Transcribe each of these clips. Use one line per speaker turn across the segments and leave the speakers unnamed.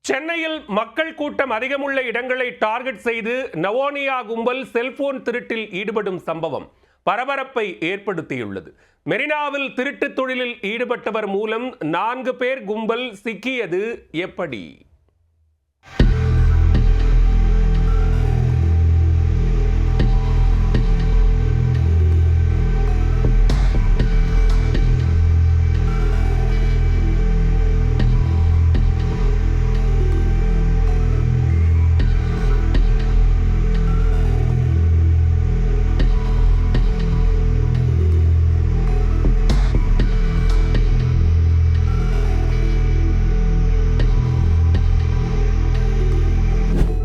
சென்னையில் மக்கள் கூட்டம் அதிகமுள்ள இடங்களை டார்கெட் செய்து நவோனியா கும்பல் செல்போன் திருட்டில் ஈடுபடும் சம்பவம் பரபரப்பை ஏற்படுத்தியுள்ளது. மெரினாவில் திருட்டு தொழிலில் ஈடுபட்டவர் மூலம் 4 பேர் கும்பல் சிக்கியது எப்படி?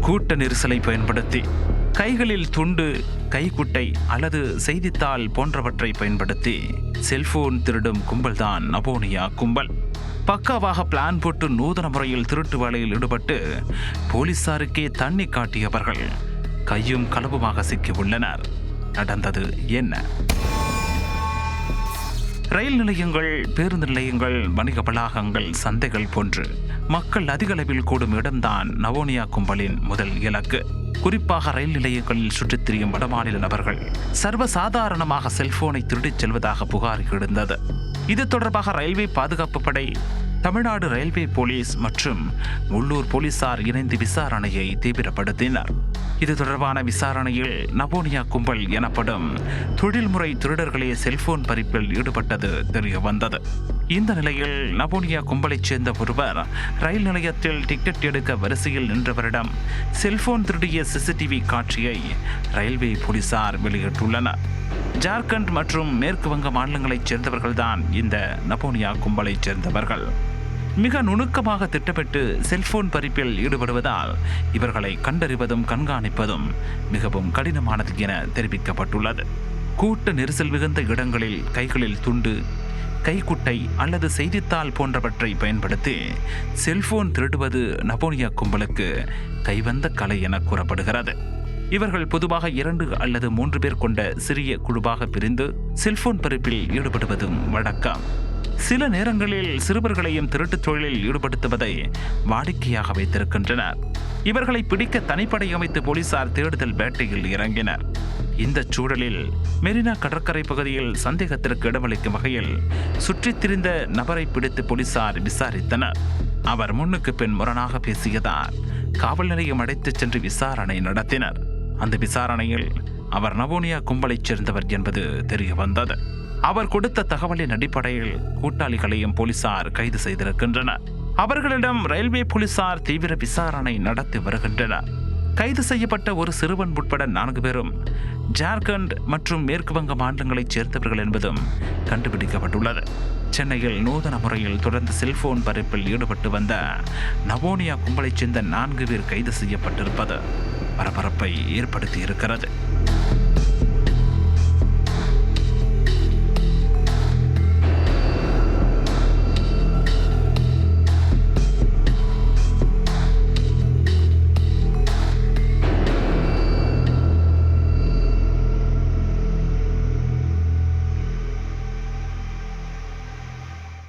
கூட்ட நெரிசலை பயன்படுத்தி கைகளில் துண்டு, கைக்குட்டை அல்லது செய்தித்தாள் போன்றவற்றை பயன்படுத்தி செல்போன் திருடும் கும்பல்தான் நவோனியா கும்பல். பக்காவாக பிளான் போட்டு நூதன முறையில் திருட்டு வேலையில் ஈடுபட்டு போலீசாருக்கே தண்ணி காட்டியவர்கள் கையும் களவுமாக சிக்கியுள்ளனர். நடந்தது என்ன? ரயில் நிலையங்கள், பேருந்து நிலையங்கள், வணிக வளாகங்கள், சந்தைகள் போன்று மக்கள் அதிக அளவில் கூடும் இடம்தான் நவோனியா கும்பலின் முதல் இலக்கு. குறிப்பாக ரயில் நிலையங்களில் சுற்றித் திரியும் வடமாநில நபர்கள் சர்வசாதாரணமாக செல்போனை திருடிச் செல்வதாக புகார் எழுந்தது. இது தொடர்பாக ரயில்வே பாதுகாப்பு படை, தமிழ்நாடு ரயில்வே போலீஸ் மற்றும் உள்ளூர் போலீசார் இணைந்து விசாரணையை தீவிரப்படுத்தினர். இது தொடர்பான விசாரணையில் நவோனியா கும்பல் எனப்படும் தொழில்முறை திருடர்களே செல்போன் பறிப்பில் ஈடுபட்டது தெரிய வந்தது. இந்த நிலையில் நவோனியா கும்பலைச் சேர்ந்த ஒருவர் ரயில் நிலையத்தில் டிக்கெட் எடுக்க வரிசையில் நின்றவரிடம் செல்போன் திருடிய சிசிடிவி காட்சியை ரயில்வே போலீசார் வெளியிட்டுள்ளனர். ஜார்க்கண்ட் மற்றும் மேற்கு வங்க மாநிலங்களைச் சேர்ந்தவர்கள்தான் இந்த நவோனியா கும்பலைச் சேர்ந்தவர்கள். மிக நுணுக்கமாக திட்டமிட்டு செல்போன் பறிப்பில் ஈடுபடுவதால் இவர்களை கண்டறிவதும் கண்காணிப்பதும் மிகவும் கடினமானது என தெரிவிக்கப்பட்டுள்ளது. கூட்ட நெரிசல் மிகுந்த இடங்களில் கைகளில் துண்டு, கைக்குட்டை அல்லது செய்தித்தாள் போன்றவற்றை பயன்படுத்தி செல்போன் திருடுவது நவோனியா கும்பலுக்கு கைவந்த கலை என கூறப்படுகிறது. இவர்கள் பொதுவாக 2 அல்லது 3 பேர் கொண்ட சிறிய குழுவாக பிரிந்து செல்போன் பறிப்பில் ஈடுபடுவதும் வழக்கம். சில நேரங்களில் சிறுவர்களையும் திருட்டுத் தொழிலில் ஈடுபடுத்துவதை வாடிக்கையாக வைத்திருக்கின்றனர். இவர்களை பிடிக்க தனிப்படை அமைத்து போலீசார் தேடுதல் வேட்டையில் இறங்கினர். இந்த சூழலில் மெரினா கடற்கரை பகுதியில் சந்தேகத்திற்கு இடமளிக்கும் வகையில் சுற்றித் திரிந்த நபரை பிடித்து போலீசார் விசாரித்தனர். அவர் முன்னுக்கு பின் முரணாக பேசியதால் காவல் நிலையம் அழைத்துச் சென்று விசாரணை நடத்தினர். அந்த விசாரணையில் அவர் நவோனியா கும்பலைச் சேர்ந்தவர் என்பது தெரிய வந்தது. அவர் கொடுத்த தகவலின் அடிப்படையில் கூட்டாளிகளையும் போலீசார் கைது செய்திருக்கின்றனர். அவர்களிடம் ரயில்வே போலீசார் தீவிர விசாரணை நடத்தி வருகின்றனர். கைது செய்யப்பட்ட ஒரு சிறுவன் உட்பட 4 பேரும் ஜார்க்கண்ட் மற்றும் மேற்கு வங்க மாநிலங்களைச் சேர்ந்தவர்கள் என்பதும் கண்டுபிடிக்கப்பட்டுள்ளது. சென்னையில் நூதன முறையில் தொடர்ந்து செல்போன் பறிப்பில் ஈடுபட்டு வந்த நவோனியா கும்பலைச் சேர்ந்த 4 பேர் கைது செய்யப்பட்டிருப்பது பரபரப்பை ஏற்படுத்தி இருக்கிறது.